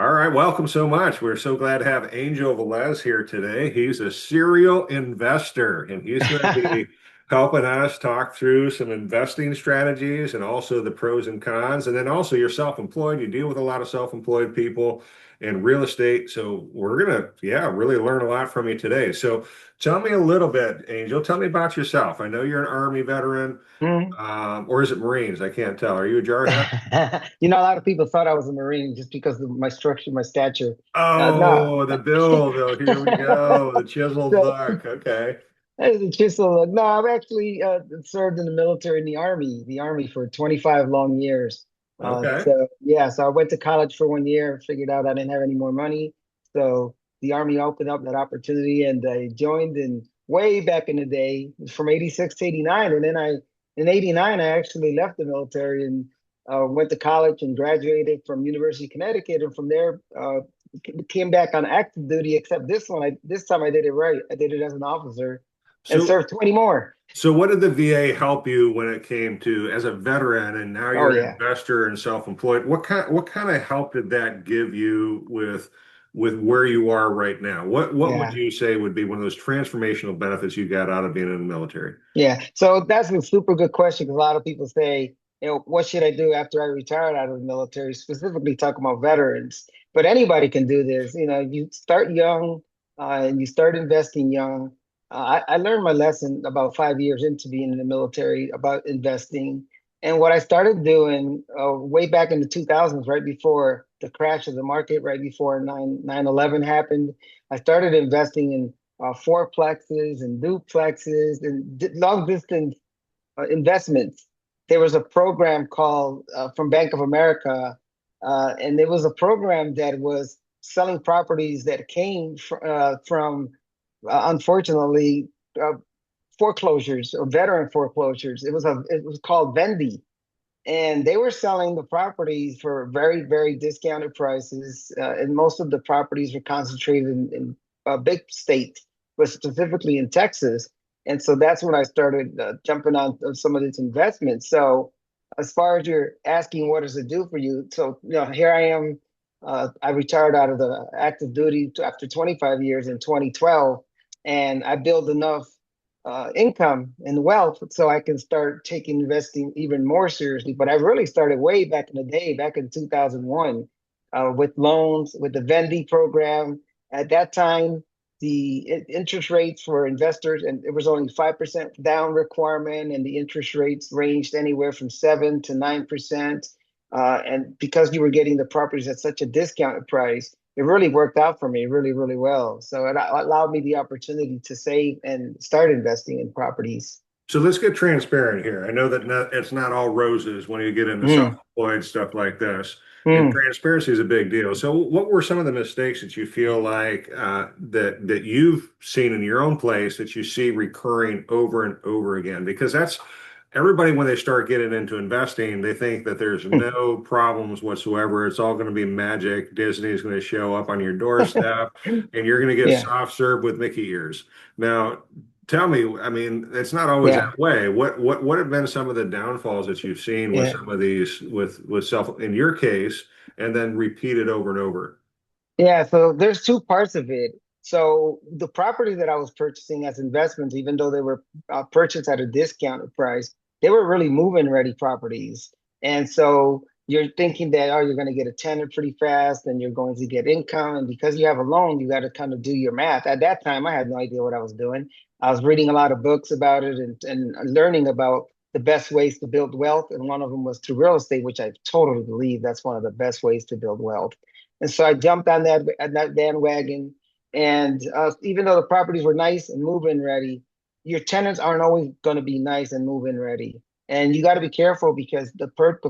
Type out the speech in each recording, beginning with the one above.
All right, welcome so much. We're so glad to have Angel Velez here today. He's a serial investor, and he's going to be helping us talk through some investing strategies and also the pros and cons. And then also you're self-employed. You deal with a lot of self-employed people in real estate. So we're going to, yeah, really learn a lot from you today. So tell me a little bit, Angel. Tell me about yourself. I know you're an Army veteran, Mhm. or is it Marines? I can't tell. Are you a jarhead? A lot of people thought I was a Marine just because of my structure, my stature. No. Oh, the build. Oh, here we go. The chiseled So, look. Okay. as a chisel, no, I've actually served in the military in the army for 25 long years. Okay. So I went to college for 1 year, figured out I didn't have any more money. So the army opened up that opportunity and I joined in way back in the day from 86 to 89. And then in 89, I actually left the military and went to college and graduated from University of Connecticut. And from there, came back on active duty, except this time I did it right. I did it as an officer and So, served 20 more. so what did the VA help you when it came to as a veteran and now Oh you're an yeah. investor and self-employed? What kind of help did that give you with where you are right now? What would Yeah. you say would be one of those transformational benefits you got out of being in the military? Yeah. So that's a super good question because a lot of people say, what should I do after I retired out of the military, specifically talking about veterans. But anybody can do this. You start young and you start investing young. I learned my lesson about 5 years into being in the military about investing. And what I started doing way back in the 2000s, right before the crash of the market, right before 9/11 happened, I started investing in fourplexes and duplexes and long distance investments. There was a program called from Bank of America, and it was a program that was selling properties that came from unfortunately, uh, foreclosures or veteran foreclosures. It was called Vendy, and they were selling the properties for very, very discounted prices. And most of the properties were concentrated in big states, but specifically in Texas. And so that's when I started jumping on some of these investments. So, as far as you're asking, what does it do for you? So, here I am. I retired out of the active duty after 25 years in 2012, and I built enough income and wealth so I can start taking investing even more seriously. But I really started way back in the day, back in 2001, with loans, with the Vendy program. At that time, the interest rates for investors, and it was only 5% down requirement, and the interest rates ranged anywhere from 7 to 9%. And because you were getting the properties at such a discounted price, it really worked out for me really, really well. So it allowed me the opportunity to save and start investing in properties. So let's get transparent here. I know that it's not all roses when you get into Mm, self-employed stuff like this, and mm. transparency is a big deal. So, what were some of the mistakes that you feel like that you've seen in your own place that you see recurring over and over again? Because that's everybody when they start getting into investing, they think that there's no problems whatsoever. It's all going to be magic. Disney's going to show up on your doorstep, and you're going to get Yeah, soft served with Mickey ears. Now, tell me, I mean, it's not always yeah, that way. What have been some of the downfalls that you've seen with yeah. some of these with self in your case, and then repeated over and over? Yeah, so there's two parts of it. So the property that I was purchasing as investments, even though they were purchased at a discounted price, they were really move-in ready properties. And so you're thinking that, oh, you're going to get a tenant pretty fast and you're going to get income. And because you have a loan, you got to kind of do your math. At that time, I had no idea what I was doing. I was reading a lot of books about it and learning about the best ways to build wealth. And one of them was through real estate, which I totally believe that's one of the best ways to build wealth. And so I jumped on that bandwagon. And even though the properties were nice and move-in ready, your tenants aren't always going to be nice and move-in ready. And you got to be careful because the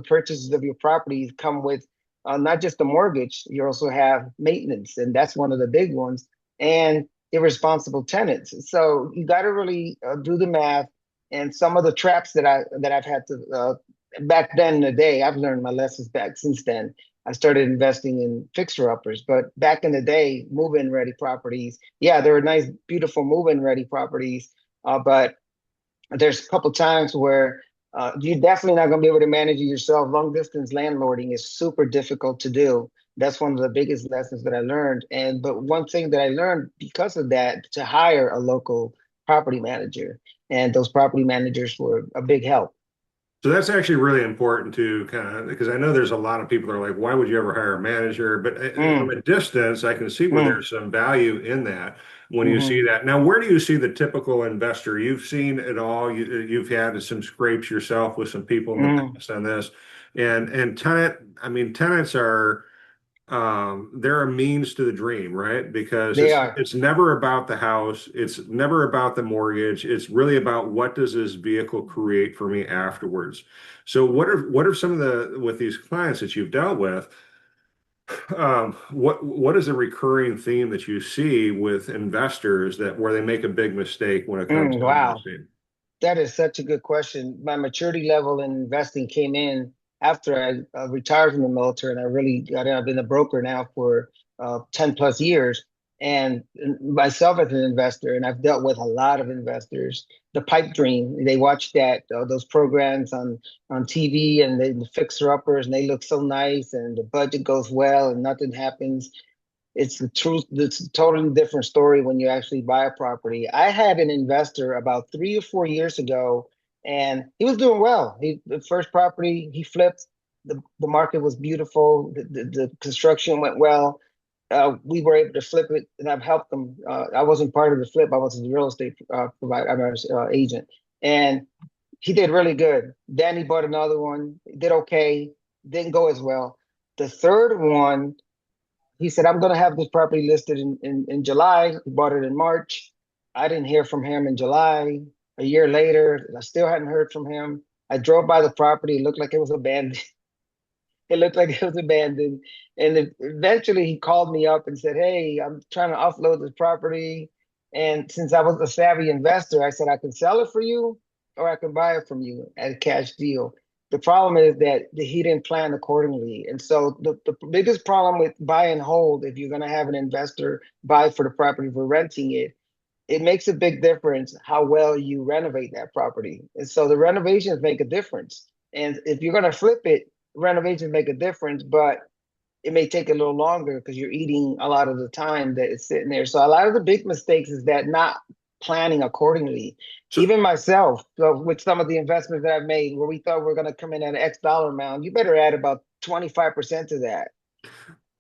purchases of your properties come with not just the mortgage, you also have maintenance, and that's one of the big ones, and irresponsible tenants. So you got to really do the math. And some of the traps that I've had to back then in the day, I've learned my lessons back since then. I started investing in fixer-uppers. But back in the day, move-in ready properties, yeah, there were nice, beautiful move-in ready properties. But there's a couple times where you're definitely not going to be able to manage it yourself. Long distance landlording is super difficult to do That's one of the biggest lessons that I learned. And but one thing that I learned because of that, to hire a local property manager, and those property managers were a big help. So that's actually really important to kind of, because I know there's a lot of people that are like, why would you ever hire a manager? But from Mm, a distance, I can see where mm, there's some value in that when you see hmm that. Now, where do you see the typical investor? You've seen it all. You've had some scrapes yourself with some people in the mm. past on this, and I mean, tenants are they're a means to the dream, right? Because They are. it's never about the house, it's never about the mortgage. It's really about what does this vehicle create for me afterwards. So what are some of the with these clients that you've dealt with? What is a recurring theme that you see with investors that where they make a big mistake when it comes to Wow. investing? That is such a good question. My maturity level in investing came in after I retired from the military, and I really got in. I've been a broker now for 10 plus years, and myself as an investor, and I've dealt with a lot of investors. The pipe dream, they watch those programs on TV, and the fixer uppers, and they look so nice, and the budget goes well, and nothing happens. It's the truth. It's a totally different story when you actually buy a property. I had an investor about 3 or 4 years ago, and he was doing well. The first property he flipped, the market was beautiful. The construction went well. We were able to flip it, and I've helped them. I wasn't part of the flip. I was the real estate provider, I was agent, and he did really good. Then he bought another one, did okay, didn't go as well. The third one, he said, I'm going to have this property listed in July. He bought it in March. I didn't hear from him in July. A year later, I still hadn't heard from him. I drove by the property. It looked like it was abandoned. It looked like it was abandoned. And eventually he called me up and said, Hey, I'm trying to offload this property. And since I was a savvy investor, I said, I can sell it for you or I can buy it from you at a cash deal. The problem is that he didn't plan accordingly. And so the biggest problem with buy and hold, if you're going to have an investor buy for the property for renting it, it makes a big difference how well you renovate that property. And so the renovations make a difference. And if you're going to flip it, renovations make a difference, but it may take a little longer because you're eating a lot of the time that it's sitting there. So a lot of the big mistakes is that not planning accordingly. So Even myself, so with some of the investments that I've made, where we thought we were going to come in at an X dollar amount, you better add about 25% to that.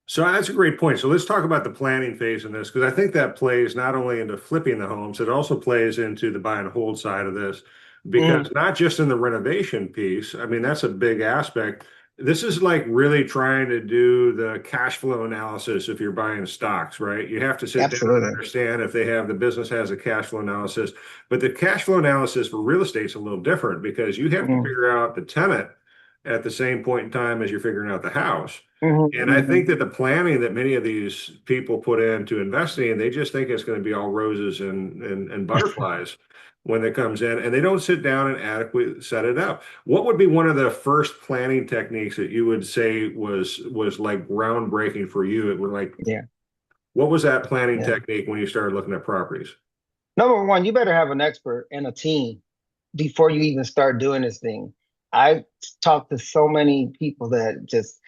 So that's a great point. So let's talk about the planning phase in this, because I think that plays not only into flipping the homes, it also plays into the buy and hold side of this. Because Mm, not just in the renovation piece, I mean, that's a big aspect. This is like really trying to do the cash flow analysis if you're buying stocks, right? You have to sit down and absolutely. understand if the business has a cash flow analysis. But the cash flow analysis for real estate is a little different because you have to Mm, figure out the tenant at the same point in time as you're figuring out the house. And I think hmm that the planning that many of these people put into investing, they just think it's going to be all roses and butterflies when it comes in, and they don't sit down and adequately set it up. What would be one of the first planning techniques that you would say was like groundbreaking for you? It would like, Yeah, what was that planning yeah. technique when you started looking at properties? Number one, you better have an expert and a team before you even start doing this thing. I talked to so many people that just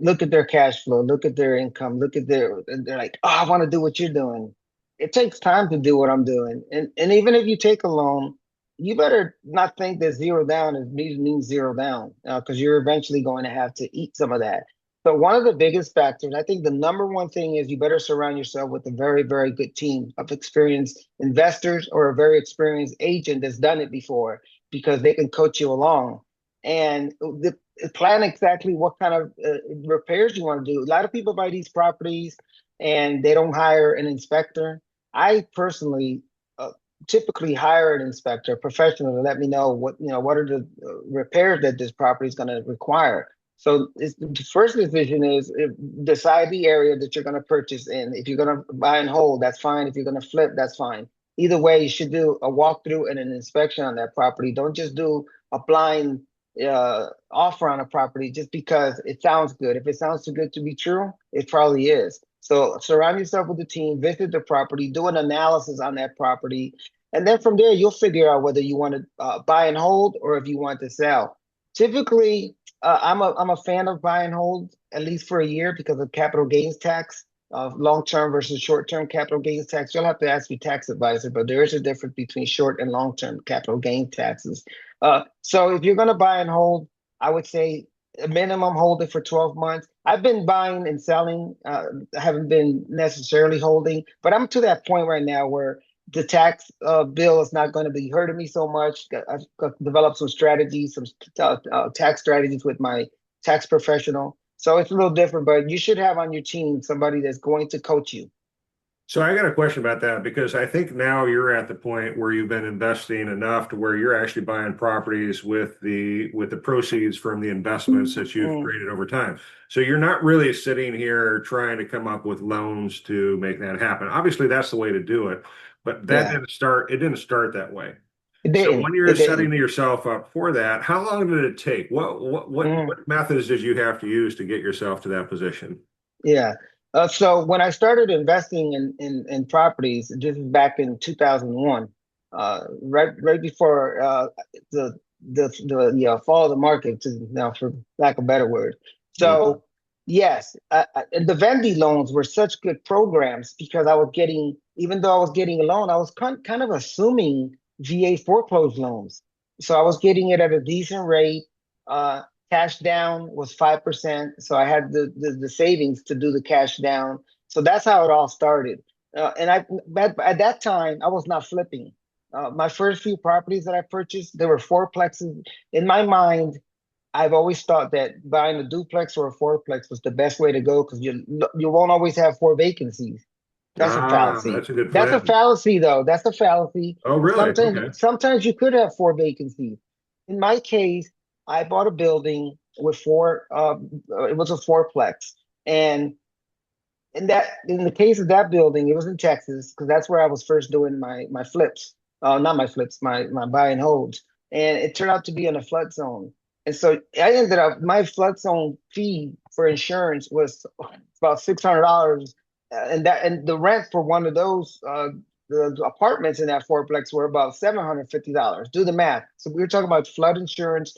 look at their cash flow, look at their income, look at and they're like, oh, I want to do what you're doing. It takes time to do what I'm doing. And even if you take a loan, you better not think that zero down means zero down, because you're eventually going to have to eat some of that. So one of the biggest factors, I think the number one thing is you better surround yourself with a very, very good team of experienced investors or a very experienced agent that's done it before because they can coach you along. And plan exactly what kind of repairs you want to do. A lot of people buy these properties and they don't hire an inspector. I personally typically hire an inspector, a professional, to let me know what are the repairs that this property is going to require. So the first decision is decide the area that you're going to purchase in. If you're going to buy and hold, that's fine. If you're going to flip, that's fine. Either way, you should do a walkthrough and an inspection on that property. Don't just do a blind offer on a property just because it sounds good. If it sounds too good to be true, it probably is. So surround yourself with a team, visit the property, do an analysis on that property, and then from there you'll figure out whether you want to buy and hold or if you want to sell. Typically, I'm a fan of buy and hold at least for a year because of capital gains tax, long-term versus short-term capital gains tax. You'll have to ask your tax advisor, but there is a difference between short and long-term capital gain taxes. So if you're going to buy and hold, I would say a minimum hold it for 12 months. I've been buying and selling. I haven't been necessarily holding, but I'm to that point right now where the tax bill is not going to be hurting me so much. I've developed some strategies, some tax strategies with my tax professional. So it's a little different, but you should have on your team somebody that's going to coach you. So I got a question about that because I think now you're at the point where you've been investing enough to where you're actually buying properties with the proceeds from the investments that you've Mm, created over time. So you're not really sitting here trying to come up with loans to make that happen. Obviously, that's the way to do it, but yeah, it didn't start that way. it So didn't. when you're It setting didn't. yourself up for that, how long did it take? Mm, What methods did you have to use to get yourself to that position? yeah. So when I started investing in properties, this is back in 2001, right before the the fall of the market, now for lack of a better word. Mhm. So yes, and the Vendy loans were such good programs because I was getting, even though I was getting a loan, I was kind of assuming VA foreclosed loans. So I was getting it at a decent rate. Uh, Cash down was 5%. So I had the savings to do the cash down. So that's how it all started. And at that time, I was not flipping. My first few properties that I purchased, they were fourplexes. In my mind, I've always thought that buying a duplex or a fourplex was the best way to go because you won't always have four vacancies. That's a Ah, fallacy. that's a good That's a plan. fallacy, though. That's a fallacy. Oh, really? Okay. Sometimes you could have four vacancies. In my case, I bought a building with four. It was a fourplex, and in the case of that building, it was in Texas because that's where I was first doing my flips. Not my flips, my buy and holds, and it turned out to be in a flood zone. And so I ended up my flood zone fee for insurance was about $600, and the rent for one of those the apartments in that fourplex were about $750. Do the math. So we were talking about flood insurance,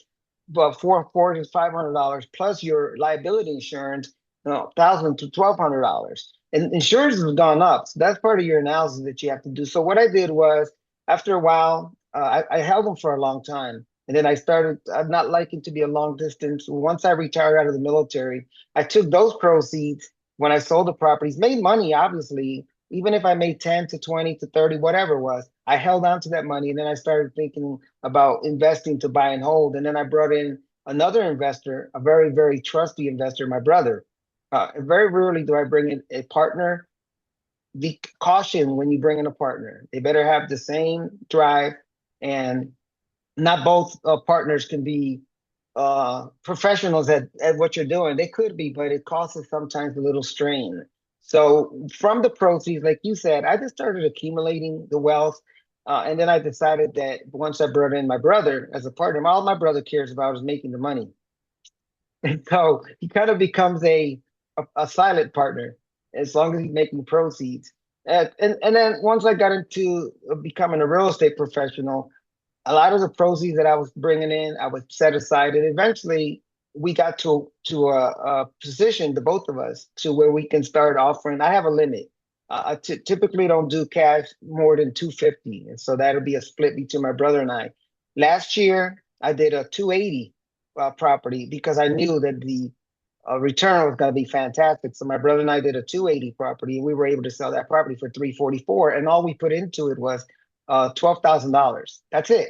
about four to $500 plus your liability insurance, $1,000 to $1,200. And insurance has gone up. So that's part of your analysis that you have to do. So what I did was, after a while, I held them for a long time. And then I'm not liking to be a long distance. Once I retired out of the military, I took those proceeds when I sold the properties, made money, obviously, even if I made 10 to 20 to 30, whatever it was, I held on to that money. And then I started thinking about investing to buy and hold. And then I brought in another investor, a very, very trusty investor, my brother. Very rarely do I bring in a partner. Be caution when you bring in a partner. They better have the same drive, and not both partners can be professionals at what you're doing. They could be, but it causes sometimes a little strain. So from the proceeds, like you said, I just started accumulating the wealth. And then I decided that once I brought in my brother as a partner, all my brother cares about is making the money. And so he kind of becomes a silent partner as long as he's making proceeds. And then once I got into becoming a real estate professional, a lot of the proceeds that I was bringing in, I would set aside, and eventually we got to a position, the both of us, to where we can start offering. I have a limit. I typically don't do cash more than 250, and so that'll be a split between my brother and I. Last year, I did a 280 property because I knew that the return was going to be fantastic. So my brother and I did a 280 property, and we were able to sell that property for 344, and all we put into it was $12,000. That's it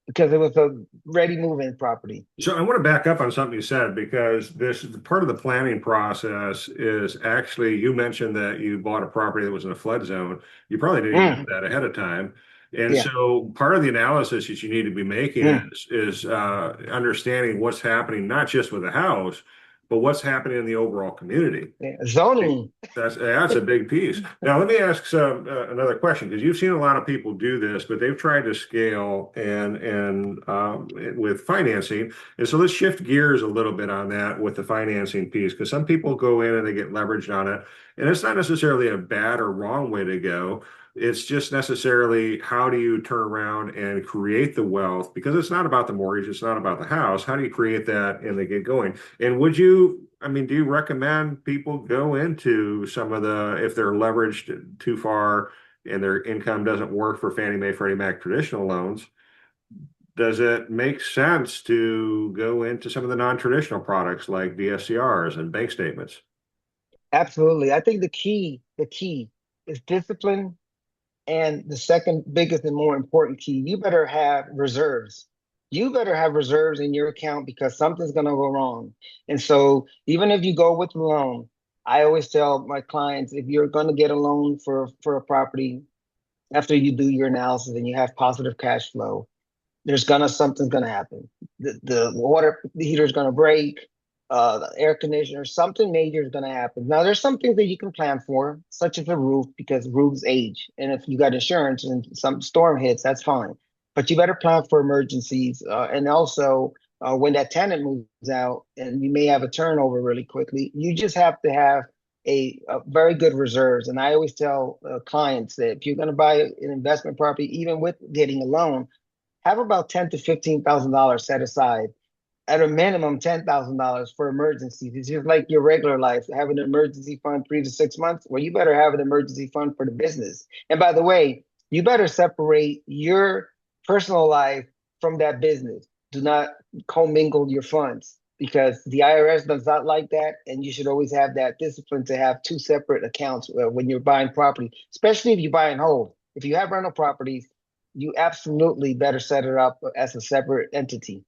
because it was a ready move-in property. So I want to back up on something you said because this part of the planning process is actually you mentioned that you bought a property that was in a flood zone. You probably didn't even know Mm, that ahead of time. And yeah. so part of the analysis that you need to be making Mm, is understanding what's happening, not just with the house, but what's happening in the overall community. yeah. Zoning. That's a big piece. Now, let me ask another question because you've seen a lot of people do this, but they've tried to scale and with financing. And so let's shift gears a little bit on that with the financing piece because some people go in and they get leveraged on it, and it's not necessarily a bad or wrong way to go. It's just necessarily how do you turn around and create the wealth because it's not about the mortgage, it's not about the house. How do you create that and they get going? And would you, I mean, do you recommend people go into some of the, if they're leveraged too far and their income doesn't work for Fannie Mae, Freddie Mac traditional loans? Does it make sense to go into some of the non-traditional products like DSCRs and bank statements? Absolutely. I think the key is discipline. And the second biggest and more important key, you better have reserves. You better have reserves in your account because something's going to go wrong. And so, even if you go with a loan, I always tell my clients if you're going to get a loan for a property, after you do your analysis and you have positive cash flow, there's gonna something's gonna happen. The water heater is gonna break, the air conditioner, something major is gonna happen. Now there's some things that you can plan for, such as a roof, because roofs age. And if you got insurance and some storm hits, that's fine. But you better plan for emergencies. And also when that tenant moves out and you may have a turnover really quickly, you just have to have a very good reserves. And I always tell clients that if you're going to buy an investment property, even with getting a loan, have about $10,000 to $15,000 set aside. At a minimum, $10,000 for emergencies. It's just like your regular life. Have an emergency fund 3 to 6 months. Well, you better have an emergency fund for the business. And by the way, you better separate your personal life from that business. Do not commingle your funds because the IRS does not like that. And you should always have that discipline to have two separate accounts when you're buying property, especially if you buy and hold. If you have rental properties, you absolutely better set it up as a separate entity.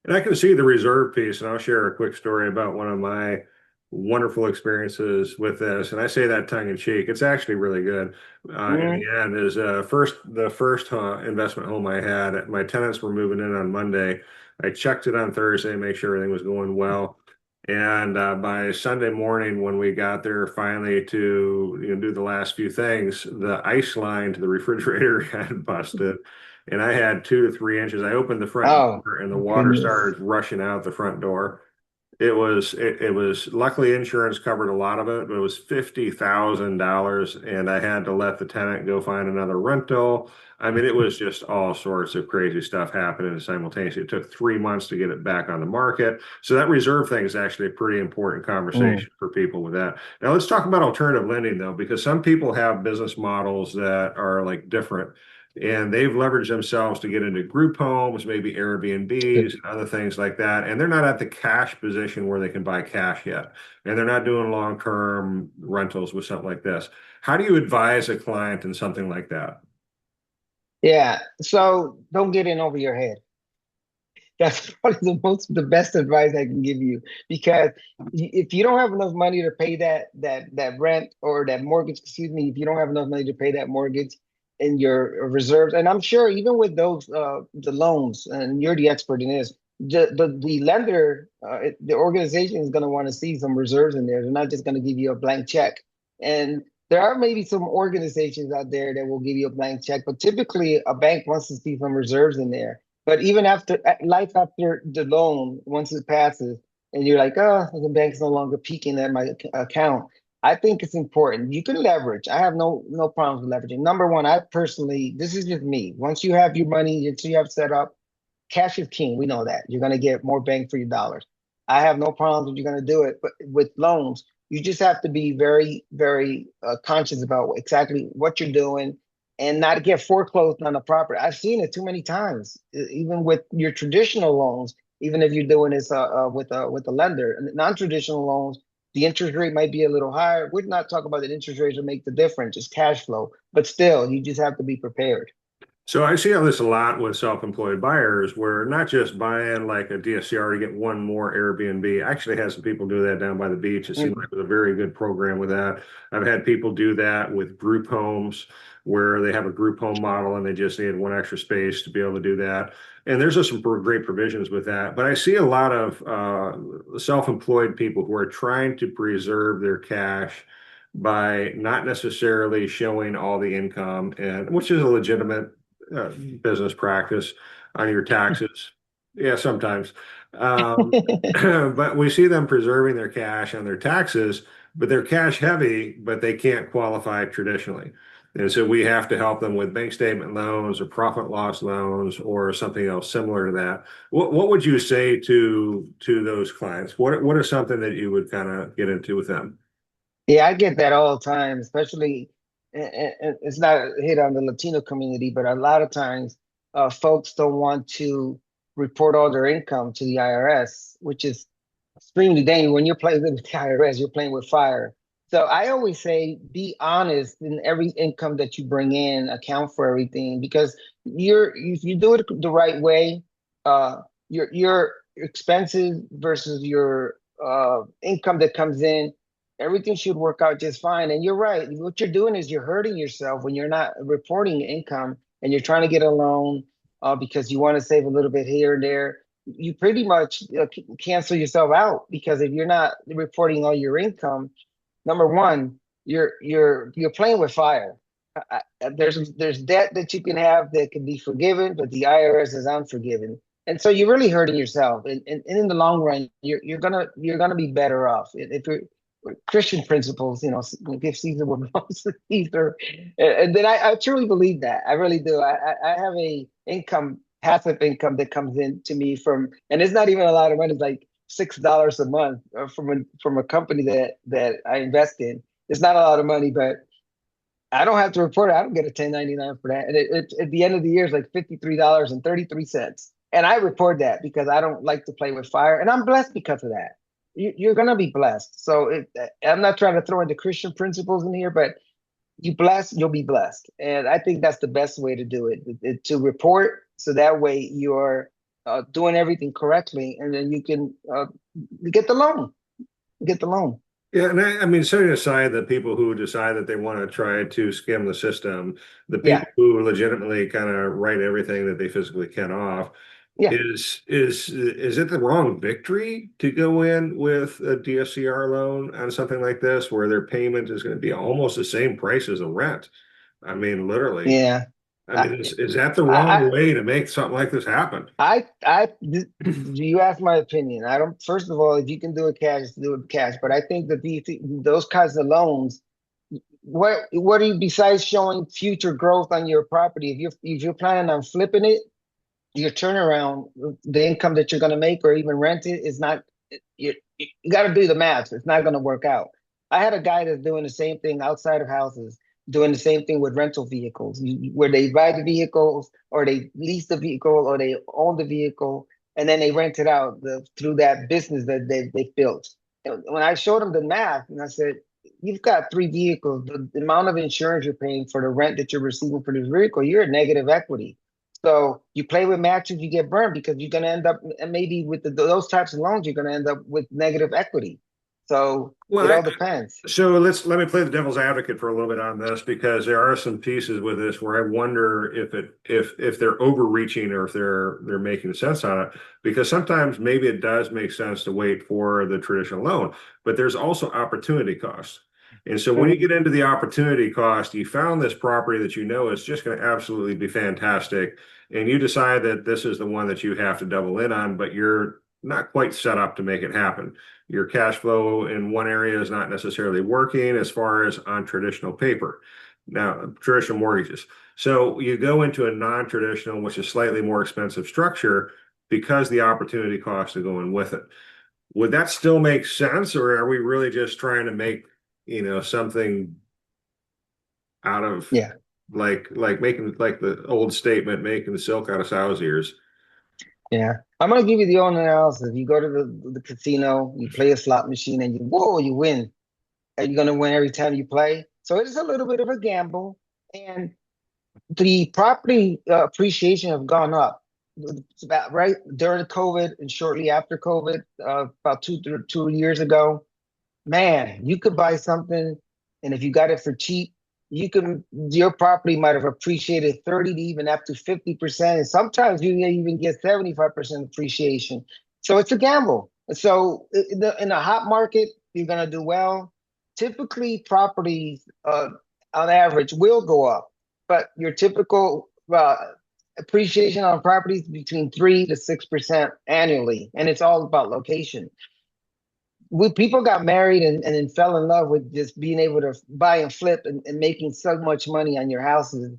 And I can see the reserve piece, and I'll share a quick story about one of my wonderful experiences with this. And I say that tongue in cheek. It's actually really good. In Mm. the end, is the first investment home I had. My tenants were moving in on Monday. I checked it on Thursday, make sure everything was going well. And by Sunday morning, when we got there finally to do the last few things, the ice line to the refrigerator had busted, and I had 2 to 3 inches. I opened the front Oh, door, and the water goodness. started rushing out the front door. It was luckily insurance covered a lot of it, but it was $50,000, and I had to let the tenant go find another rental. I mean, it was just all sorts of crazy stuff happening simultaneously. It took 3 months to get it back on the market. So that reserve thing is actually a pretty important Mm. conversation for people with that. Now let's talk about alternative lending though, because some people have business models that are like different. And they've leveraged themselves to get into group homes, maybe Airbnbs and other things like that. And they're not at the cash position where they can buy cash yet. And they're not doing long-term rentals with something like this. How do you advise a client in something like that? Yeah. So don't get in over your head. That's probably the best advice I can give you because if you don't have enough money to pay that rent or that mortgage, excuse me, if you don't have enough money to pay that mortgage in your reserves, and I'm sure even with those the loans, and you're the expert in this, the lender, the organization is going to want to see some reserves in there. They're not just going to give you a blank check. And there are maybe some organizations out there that will give you a blank check, but typically a bank wants to see some reserves in there. But even after life after the loan, once it passes, and you're like, oh, the bank's no longer peeking at my account. I think it's important. You can leverage. I have no problems with leveraging. Number one, I personally, this is just me. Once you have your money, once you have set up, cash is king. We know that. You're gonna get more bang for your dollars. I have no problems if you're gonna do it, but with loans, you just have to be very conscious about exactly what you're doing and not get foreclosed on a property. I've seen it too many times, even with your traditional loans. Even if you're doing this with a lender, and non-traditional loans, the interest rate might be a little higher. We're not talking about the interest rates that make the difference, it's cash flow. But still, you just have to be prepared. So I see this a lot with self-employed buyers where not just buying like a DSCR to get one more Airbnb. I actually had some people do that down by the beach. It seemed like Mm. it was a very good program with that. I've had people do that with group homes where they have a group home model and they just need one extra space to be able to do that. And there's just some great provisions with that. But I see a lot of self-employed people who are trying to preserve their cash by not necessarily showing all the income, and which is a legitimate business practice on your taxes. Yeah, sometimes. Um, but we see them preserving their cash on their taxes, but they're cash heavy, but they can't qualify traditionally. And so we have to help them with bank statement loans or profit loss loans or something else similar to that. What would you say to those clients? What is something that you would kind of get into with them? Yeah, I get that all the time, especially it's not a hit on the Latino community, but a lot of times folks don't want to report all their income to the IRS, which is extremely dangerous. When you're playing with the IRS, you're playing with fire. So I always say be honest in every income that you bring in, account for everything, because if you do it the right way, uh, your expenses versus your income that comes in, everything should work out just fine. And you're right. What you're doing is you're hurting yourself when you're not reporting income and you're trying to get a loan because you want to save a little bit here and there. You pretty much cancel yourself out because if you're not reporting all your income, number one, you're playing with fire. There's debt that you can have that can be forgiven, but the IRS is unforgiven, and so you're really hurting yourself. And in the long run, you're gonna be better off if you're Christian principles. Give Caesar what belongs to Caesar, and then I truly believe that. I really do. I have a income passive income that comes in to me from, and it's not even a lot of money. It's like $6 a month from a company that I invest in. It's not a lot of money, but I don't have to report it. I don't get a 1099 for that. And at the end of the year, it's like $53.33. And I report that because I don't like to play with fire. And I'm blessed because of that. You're going to be blessed. So I'm not trying to throw in the Christian principles in here, but you bless, you'll be blessed. And I think that's the best way to do it, to report. So that way you're doing everything correctly. And then you can get the loan, get the loan. Yeah, and I mean, setting aside the people who decide that they want to try to skim the system, the Yeah. people who legitimately kind of write everything that they physically can off, Yeah. is it the wrong victory to go in with a DSCR loan on something like this where their payment is going to be almost the same price as a rent? I mean, literally. Yeah. I I, mean, is that the wrong I, way to make something like this happen? you asked my opinion. I don't. First of all, if you can do it cash, do it cash. But I think that those kinds of loans, what are you besides showing future growth on your property? If you're planning on flipping it, your turnaround, the income that you're going to make, or even rent it, is not. You got to do the math. It's not going to work out. I had a guy that's doing the same thing outside of houses, doing the same thing with rental vehicles, where they buy the vehicles, or they lease the vehicle, or they own the vehicle, and then they rent it out through that business that they built. And when I showed him the math, and I said, "You've got three vehicles. The amount of insurance you're paying for the rent that you're receiving for this vehicle, you're at negative equity." So you play with matches, you get burned because you're going to end up, and maybe with those types of loans, you're going to end up with negative equity. So Well, it all depends. so let me play the devil's advocate for a little bit on this because there are some pieces with this where I wonder if they're overreaching or if they're making sense on it. Because sometimes maybe it does make sense to wait for the traditional loan, but there's also opportunity cost. And so when you Mhm. get into the opportunity cost, you found this property that you know is just going to absolutely be fantastic, and you decide that this is the one that you have to double in on, but you're not quite set up to make it happen. Your cash flow in one area is not necessarily working as far as on traditional paper. Now, traditional mortgages. So you go into a non-traditional, which is slightly more expensive structure because the opportunity costs are going with it. Would that still make sense, or are we really just trying to make, something out of Yeah. like making like the old statement, making the silk out of sow's ears? Yeah. I'm going to give you the own analysis. You go to the casino, you play a slot machine, and you win. Are you going to win every time you play? So it is a little bit of a gamble. And the property appreciation have gone up. It's about right during COVID and shortly after COVID, about 2 years ago. Man, you could buy something, and if you got it for cheap, your property might have appreciated 30 to even up to 50%. And sometimes you may even get 75% appreciation. So it's a gamble. So in a hot market, you're gonna do well. Typically, properties on average will go up, but your typical appreciation on properties between 3 to 6% annually, and it's all about location. we people got married and then fell in love with just being able to buy and flip and making so much money on your houses.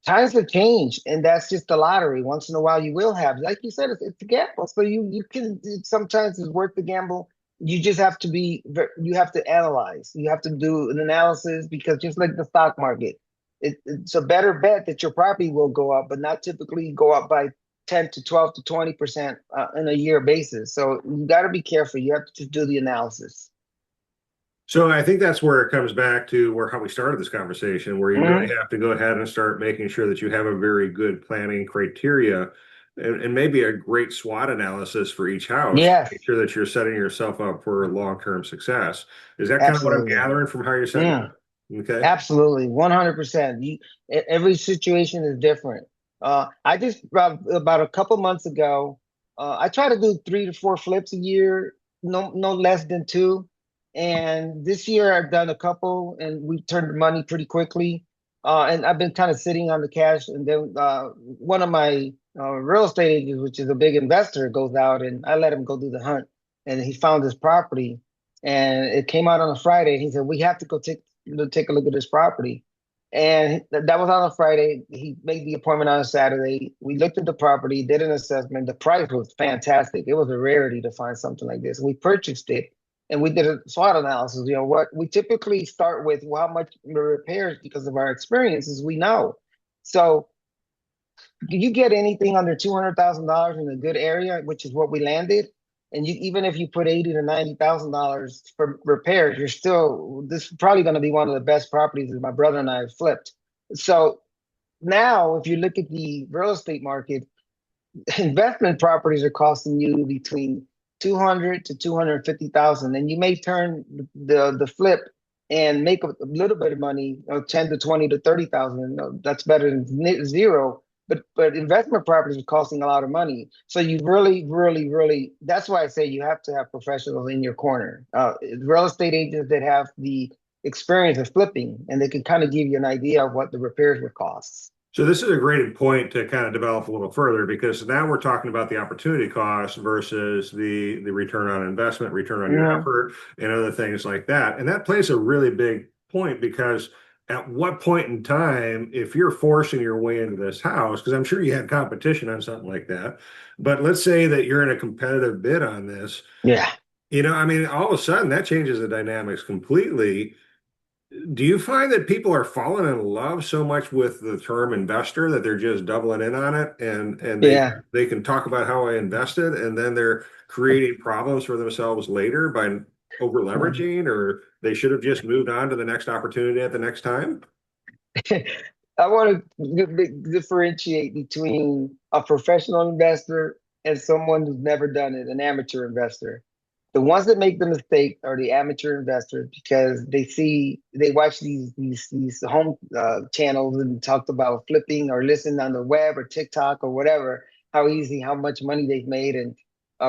Times have changed, and that's just the lottery. Once in a while, you will have, like you said, it's a gamble. So you can sometimes it's worth the gamble. You just have to you have to analyze. You have to do an analysis because just like the stock market, it's a better bet that your property will go up, but not typically go up by 10 to 12 to 20% in a year basis. So you got to be careful. You have to do the analysis. So I think that's where it comes back to where how we started this conversation, where you really Mhm. have to go ahead and start making sure that you have a very good planning criteria and maybe a great SWOT analysis for each house to Yes, make sure that you're setting yourself up for long-term success. Is that kind of what I'm absolutely. gathering from how you're setting it Mm. up? Okay. Absolutely, 100%. Every situation is different. I just about a couple months ago, I try to do 3 to 4 flips a year, no less than two. And this year I've done a couple, and we turned the money pretty quickly. And I've been kind of sitting on the cash. And then one of my real estate agents, which is a big investor, goes out, and I let him go do the hunt. And he found this property, and it came out on a Friday. He said, "We have to go take a look at this property." And that was on a Friday. He made the appointment on a Saturday. We looked at the property, did an assessment. The price was fantastic. It was a rarity to find something like this. We purchased it, and we did a SWOT analysis. You know what? We typically start with, well, how much the repairs, because of our experiences, we know. So you get anything under $200,000 in a good area, which is what we landed, and you even if you put $80 to $90,000 for repairs, you're still this is probably going to be one of the best properties that my brother and I have flipped. So now, if you look at the real estate market, investment properties are costing you between 200 to 250,000, and you may turn the flip and make a little bit of money, 10 to 20 to 30,000. That's better than zero. But investment properties are costing a lot of money. So you really, really, really, that's why I say you have to have professionals in your corner. Real estate agents that have the experience of flipping, and they can kind of give you an idea of what the repairs would cost. So this is a great point to kind of develop a little further because now we're talking about the opportunity cost versus the return on investment, return on your Yeah. effort, and other things like that. And that plays a really big point because at what point in time, if you're forcing your way into this house, because I'm sure you had competition on something like that, but let's say that you're in a competitive bid on this, Yeah. I mean, all of a sudden that changes the dynamics completely. Do you find that people are falling in love so much with the term investor that they're just doubling in on it and Yeah. they can talk about how I invested and then they're creating problems for themselves later by over leveraging or they should have just moved on to the next opportunity at the next time? I want to differentiate between a professional investor and someone who's never done it, an amateur investor. The ones that make the mistake are the amateur investors because they watch these home channels and talked about flipping or listen on the web or TikTok or whatever, how easy, how much money they've made and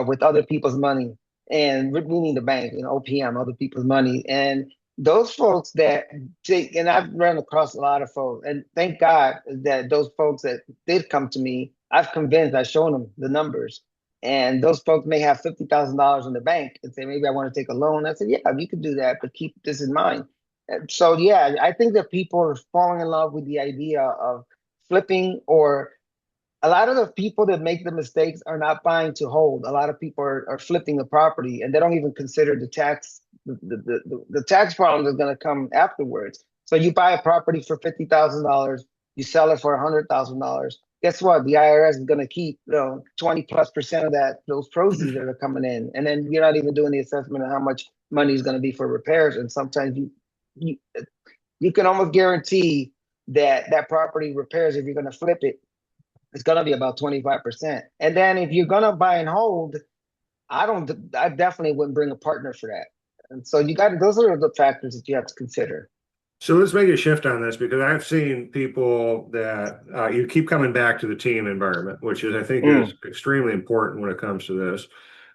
with other people's money and meaning the bank, OPM, other people's money. And those folks that take, and I've run across a lot of folks, and thank God that those folks that did come to me, I've convinced, I've shown them the numbers. And those folks may have $50,000 in the bank and say, maybe I want to take a loan. I said, yeah, you could do that, but keep this in mind. And so, yeah, I think that people are falling in love with the idea of flipping, or a lot of the people that make the mistakes are not buying to hold. A lot of people are flipping the property and they don't even consider the tax. The tax problem is going to come afterwards. So you buy a property for $50,000, you sell it for $100,000. Guess what? The IRS is going to keep 20+% of those proceeds that are coming in, and then you're not even doing the assessment of how much money is going to be for repairs. And sometimes you you can almost guarantee that that property repairs, if you're going to flip it, it's going to be about 25%. And then if you're going to buy and hold, I definitely wouldn't bring a partner for that. And so those are the factors that you have to consider. So let's make a shift on this because I've seen people that you keep coming back to the team environment, which is I think is Mm, extremely important when it comes to this.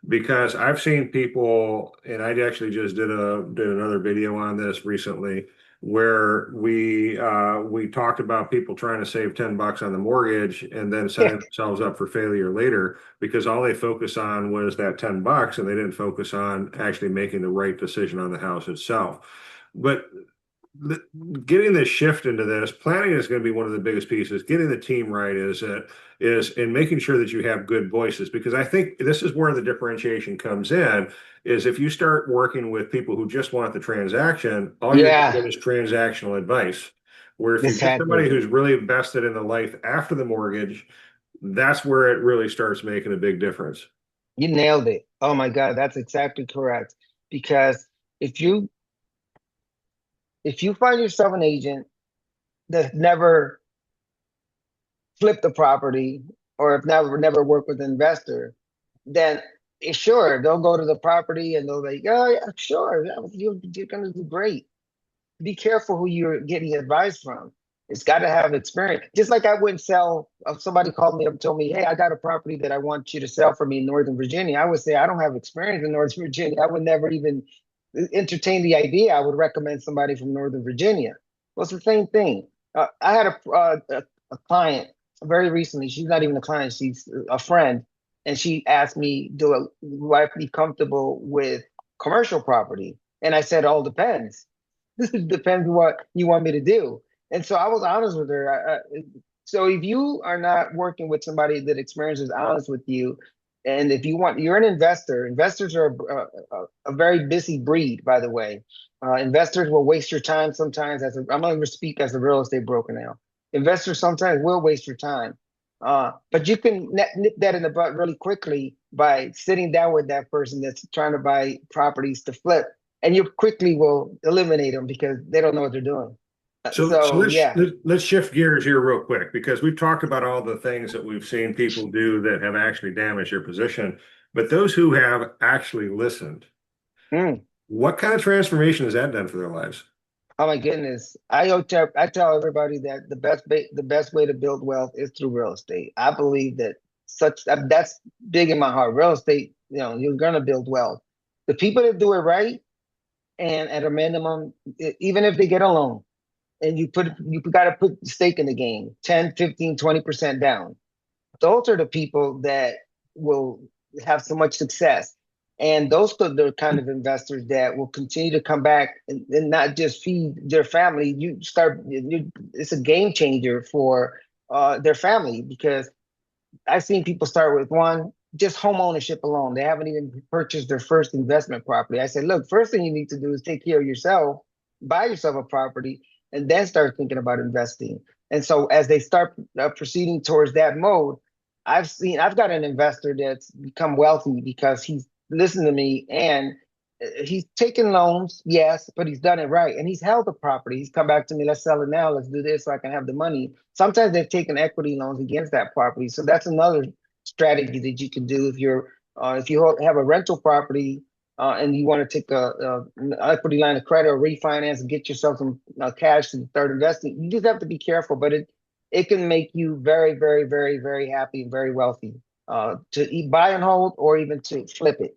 because I've seen people, and I actually just did another video on this recently, where we talked about people trying to save $10 on the mortgage and then Yeah, setting themselves up for failure later because all they focus on was that $10 and they didn't focus on actually making the right decision on the house itself. But the, getting this shift into this planning is going to be one of the biggest pieces. Getting the team right is in making sure that you have good voices, because I think this is where the differentiation comes in. Is if you start working with people who just want the transaction, all you're going to yeah, get is transactional advice. Where if you get somebody exactly. who's really invested in the life after the mortgage, that's where it really starts making a big difference. You nailed it. Oh my God, that's exactly correct. Because if you if you find yourself an agent that never flipped the property or if never worked with an investor, then sure, they'll go to the property and they'll like, oh yeah, sure, yeah, you're gonna do great. Be careful who you're getting advice from. It's got to have experience. Just like I wouldn't sell, if somebody called me up and told me, hey, I got a property that I want you to sell for me in Northern Virginia. I would say, I don't have experience in Northern Virginia. I would never even entertain the idea. I would recommend somebody from Northern Virginia. Well, it's the same thing. I had a client very recently. She's not even a client, she's a friend. And she asked me, do I be comfortable with commercial property? And I said, all depends. Depends what you want me to do. And so I was honest with her. So if you are not working with somebody that experience is honest with you, and if you want, you're an investor. Investors are a very busy breed, by the way. Investors will waste your time sometimes. I'm going to speak as a real estate broker now. Investors sometimes will waste your time, but you can nip that in the butt really quickly by sitting down with that person that's trying to buy properties to flip, and you quickly will eliminate them because they don't know what they're doing. So So yeah. let's shift gears here real quick, because we've talked about all the things that we've seen people do that have actually damaged their position, but those who have actually listened, Mm. what kind of transformation has that done for their lives? Oh my goodness. I tell everybody that the best way to build wealth is through real estate. I believe that that's big in my heart. Real estate, you're gonna build wealth. The people that do it right and at a minimum, even if they get a loan and you got to put stake in the game, 10, 15, 20% down. Those are the people that will have so much success. And those are the kind of investors that will continue to come back and not just feed their family. It's a game changer for their family because I've seen people start with one, just home ownership alone. They haven't even purchased their first investment property. I said, look, first thing you need to do is take care of yourself, buy yourself a property, and then start thinking about investing. And so as they start proceeding towards that mode, I've got an investor that's become wealthy because he's listened to me and he's taken loans, yes, but he's done it right. And he's held the property. He's come back to me, let's sell it now, let's do this so I can have the money. Sometimes they've taken equity loans against that property. So that's another strategy that you can do if you have a rental property and you want to take an equity line of credit or refinance and get yourself some cash to start investing. You just have to be careful, but it can make you very, very, very, very happy and very wealthy to buy and hold or even to flip it.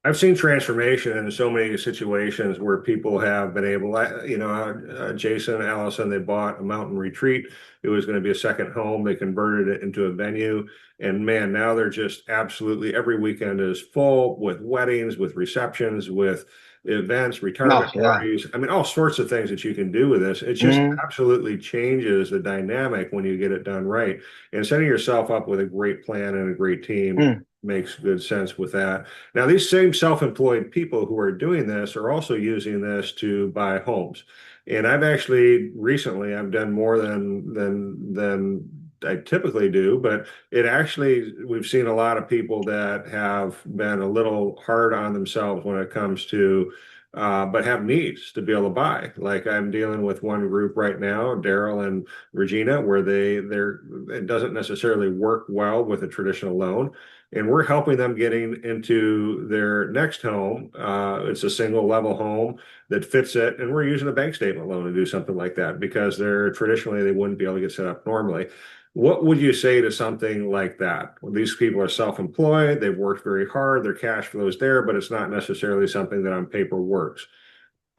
I've seen transformation in so many situations where people have been able, Jason and Allison, they bought a mountain retreat. It was going to be a second home. They converted it into a venue. And man, now they're just absolutely every weekend is full with weddings, with receptions, with events, No, retirement yeah. parties. I mean, all sorts of things that you can do with this. It just Mm, absolutely changes the dynamic when you get it done right. And setting yourself up with a great plan and a great team mm. makes good sense with that. Now, these same self-employed people who are doing this are also using this to buy homes. And I've actually recently I've done more than I typically do, but it actually we've seen a lot of people that have been a little hard on themselves when it comes to but have needs to be able to buy. Like I'm dealing with one group right now, Daryl and Regina, where they're it doesn't necessarily work well with a traditional loan, and we're helping them getting into their next home. It's a single level home that fits it, and we're using a bank statement loan to do something like that because they're traditionally they wouldn't be able to get set up normally. What would you say to something like that? Well, these people are self-employed, they've worked very hard, their cash flow is there, but it's not necessarily something that on paper works.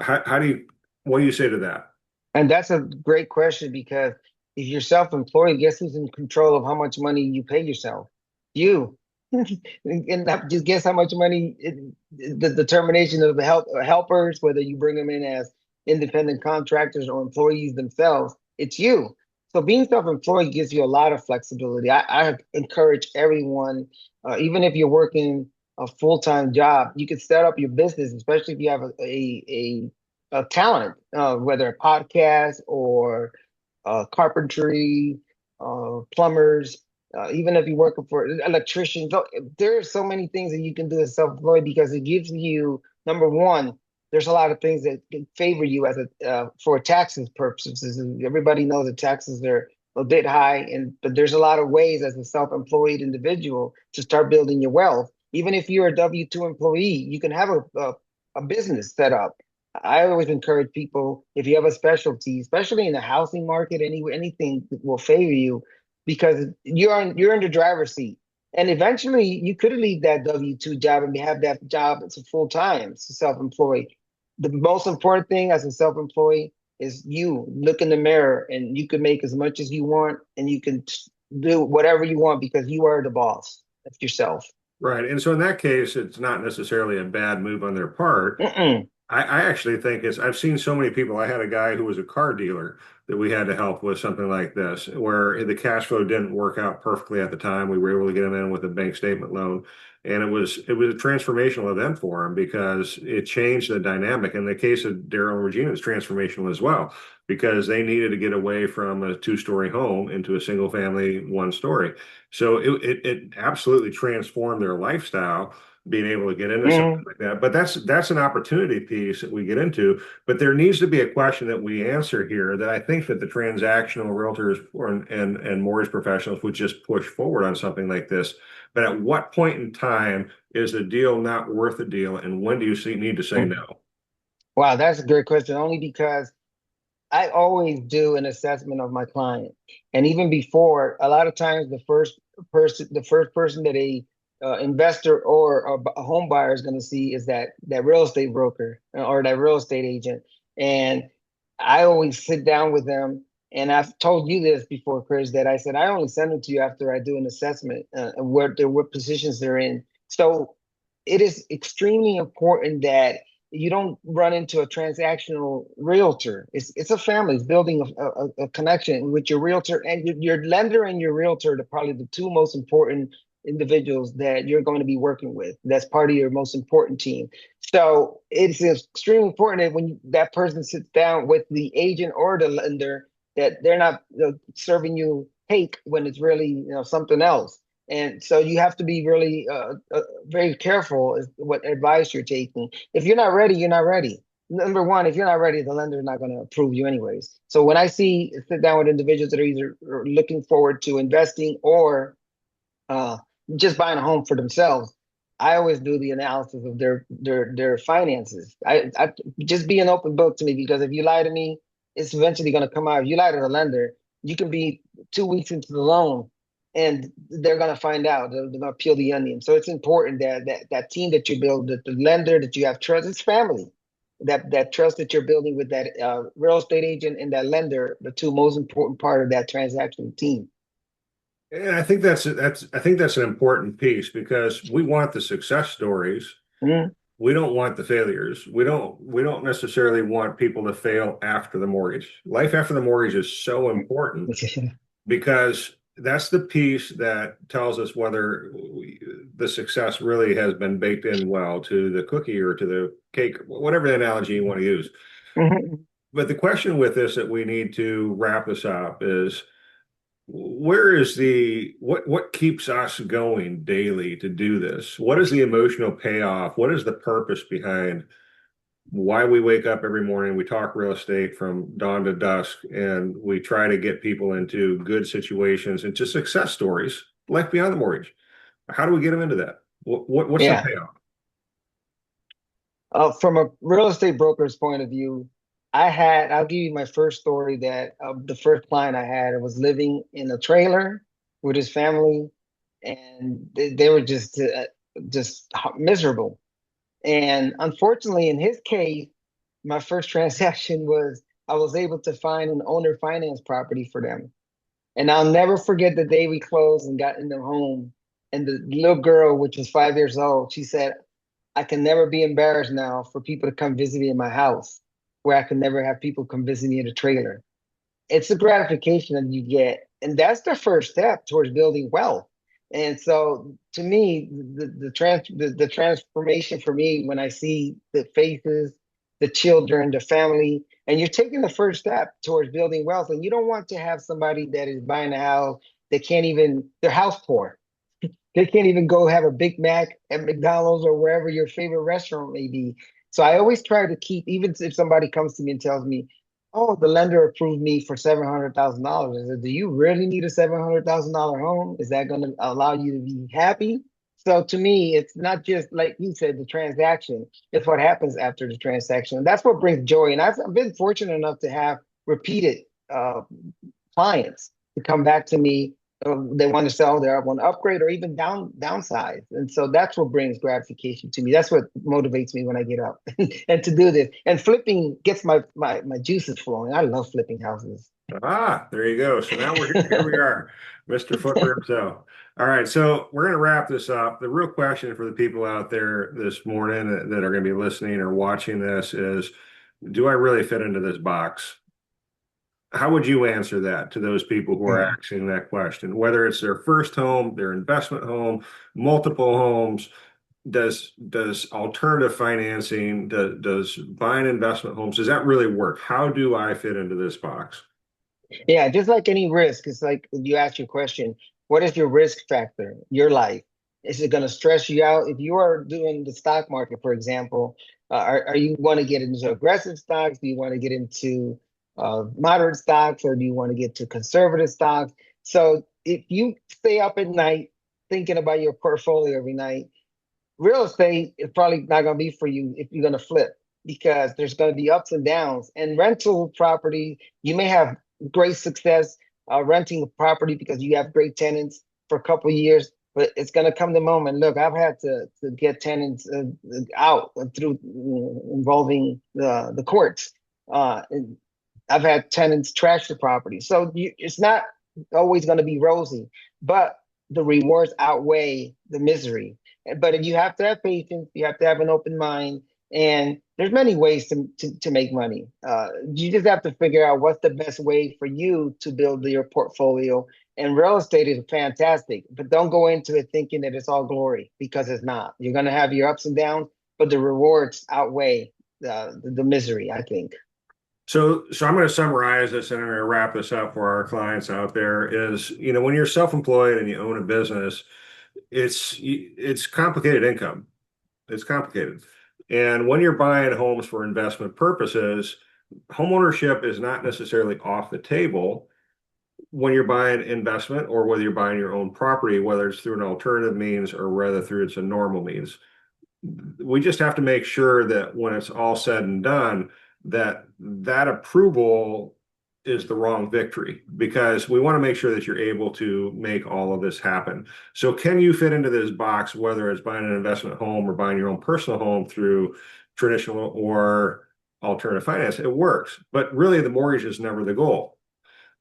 How do you, what do you say to that? And that's a great question because if you're self-employed, guess who's in control of how much money you pay yourself? You. And just guess how much money the determination of the helpers, whether you bring them in as independent contractors or employees themselves, it's you. So being self-employed gives you a lot of flexibility. I encourage everyone, even if you're working a full-time job, you can set up your business, especially if you have a talent, whether a podcast or carpentry, plumbers, even if you're working for electricians. There are so many things that you can do as self-employed because it gives you, number one, there's a lot of things that can favor you as for taxes purposes. And everybody knows that taxes are a bit high, but there's a lot of ways as a self-employed individual to start building your wealth. Even if you're a W-2 employee, you can have a business set up. I always encourage people, if you have a specialty, especially in the housing market, anything will favor you because you're in the driver's seat. And eventually you could leave that W-2 job and have that job as a full time, self-employed. The most important thing as a self-employed is you look in the mirror and you can make as much as you want and you can do whatever you want because you are the boss of yourself. Right. And so in that case, it's not necessarily a bad move on their part. Mm-mm. I actually think I've seen so many people. I had a guy who was a car dealer that we had to help with something like this, where the cash flow didn't work out perfectly at the time. We were able to get him in with a bank statement loan. And it was a transformational event for him because it changed the dynamic. In the case of Daryl and Regina, it's transformational as well, because they needed to get away from a two-story home into a single family one story. So it absolutely transformed their lifestyle being able to get into something Mm. like that. But that's an opportunity piece that we get into. But there needs to be a question that we answer here that I think that the transactional realtors and mortgage professionals would just push forward on something like this. But at what point in time is the deal not worth a deal, and when do you need to say Mm. no? Wow, that's a great question. Only because I always do an assessment of my client. And even before, a lot of times the first person that a investor or a home buyer is going to see is that real estate broker or that real estate agent. And I always sit down with them. And I've told you this before, Chris, that I said I only send them to you after I do an assessment of what positions they're in. So it is extremely important that you don't run into a transactional realtor. It's a family. It's building a connection with your realtor and your lender and your realtor are probably the two most important individuals that you're going to be working with. That's part of your most important team. So it's extremely important that when that person sits down with the agent or the lender, that they're not serving you cake when it's really something else. And so you have to be really very careful as what advice you're taking. If you're not ready, you're not ready. Number one, if you're not ready, the lender is not going to approve you anyways. So when I sit down with individuals that are either looking forward to investing or uh, just buying a home for themselves, I always do the analysis of their finances. I just be an open book to me because if you lie to me, it's eventually going to come out. If you lie to the lender, you can be 2 weeks into the loan, and they're going to find out. They're going to peel the onion. So it's important that team that you build, that the lender that you have trust, it's family. That trust that you're building with that real estate agent and that lender, the two most important part of that transaction team. And I think that's an important piece because we want the success stories. Mhm. We don't want the failures. We don't necessarily want people to fail after the mortgage. Life after the mortgage is so important because that's the piece that tells us whether the success really has been baked in well to the cookie or to the cake, whatever the analogy you want to use. Mhm. But the question with this that we need to wrap this up is where is what keeps us going daily to do this? What is the emotional payoff? What is the purpose behind why we wake up every morning? We talk real estate from dawn to dusk, and we try to get people into good situations and just success stories, life beyond the mortgage. How do we get them into that? What's the Yeah. payoff? From a real estate broker's point of view, I'll give you my first story that the first client I had was living in a trailer with his family, and they were just miserable. And unfortunately, in his case, my first transaction was I was able to find an owner finance property for them. And I'll never forget the day we closed and got in the home. And the little girl, which was 5 years old, she said, I can never be embarrassed now for people to come visit me in my house, where I can never have people come visit me in a trailer. It's the gratification that you get. And that's the first step towards building wealth. And so to me, the transformation for me when I see the faces, the children, the family, and you're taking the first step towards building wealth. And you don't want to have somebody that is buying a house that can't even, they're house poor. They can't even go have a Big Mac at McDonald's or wherever your favorite restaurant may be. So I always try to keep, even if somebody comes to me and tells me, "Oh, the lender approved me for $700,000." I said, "Do you really need a $700,000 home? Is that going to allow you to be happy?" So to me, it's not just like you said, the transaction. It's what happens after the transaction. And that's what brings joy. And I've been fortunate enough to have repeated clients to come back to me. They want to sell, they want to upgrade, or even downsize. And so that's what brings gratification to me. That's what motivates me when I get up and to do this. And flipping gets my juices flowing. I love flipping houses. Ah, there you go. So now we're here we are, Mr. Flipper himself. All right, so we're going to wrap this up. The real question for the people out there this morning that are going to be listening or watching this is, do I really fit into this box? How would you answer that to those people who are Mm. asking that question? Whether it's their first home, their investment home, multiple homes, does alternative financing, does buying investment homes, does that really work? How do I fit into this box? Yeah, just like any risk, it's like you ask your question, what is your risk factor, your life? Is it going to stress you out? If you are doing the stock market, for example, are you want to get into aggressive stocks? Do you want to get into moderate stocks, or do you want to get to conservative stocks? So if you stay up at night thinking about your portfolio every night, real estate is probably not going to be for you if you're going to flip, because there's going to be ups and downs. And rental property, you may have great success renting a property because you have great tenants for a couple of years, but it's going to come the moment. Look, I've had to get tenants out through involving the courts. And I've had tenants trash the property. So it's not always going to be rosy, but the rewards outweigh the misery. But you have to have patience. You have to have an open mind, and there's many ways to make money. You just have to figure out what's the best way for you to build your portfolio. And real estate is fantastic, but don't go into it thinking that it's all glory, because it's not. You're going to have your ups and downs, but the rewards outweigh the misery, I think. So I'm going to summarize this and I'm going to wrap this up for our clients out there is, when you're self-employed and you own a business, it's complicated income. It's complicated. And when you're buying homes for investment purposes, homeownership is not necessarily off the table when you're buying investment or whether you're buying your own property, whether it's through an alternative means or whether through it's a normal means. We just have to make sure that when it's all said and done, that approval is the wrong victory, because we want to make sure that you're able to make all of this happen. So can you fit into this box, whether it's buying an investment home or buying your own personal home through traditional or alternative finance? It works, but really the mortgage is never the goal.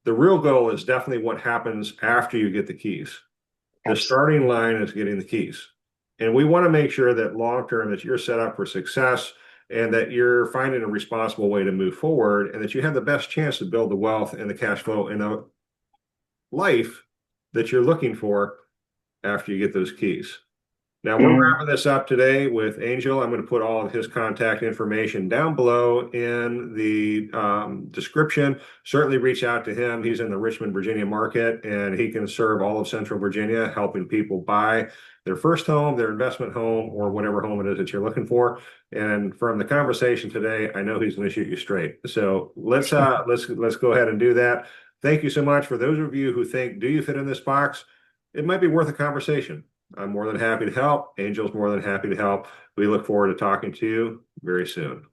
The real goal is definitely what happens after you get the keys. The Absolutely. starting line is getting the keys. And we want to make sure that long term that you're set up for success and that you're finding a responsible way to move forward and that you have the best chance to build the wealth and the cash flow in a life that you're looking for after you get those keys. Now, we're Mm. wrapping this up today with Angel. I'm going to put all of his contact information down below in the description. Certainly reach out to him. He's in the Richmond, Virginia market, and he can serve all of Central Virginia, helping people buy their first home, their investment home, or whatever home it is that you're looking for. And from the conversation today, I know he's going to shoot you straight. So let's go ahead and do that. Thank you so much. For those of you who think, do you fit in this box? It might be worth a conversation. I'm more than happy to help. Angel's more than happy to help. We look forward to talking to you very soon.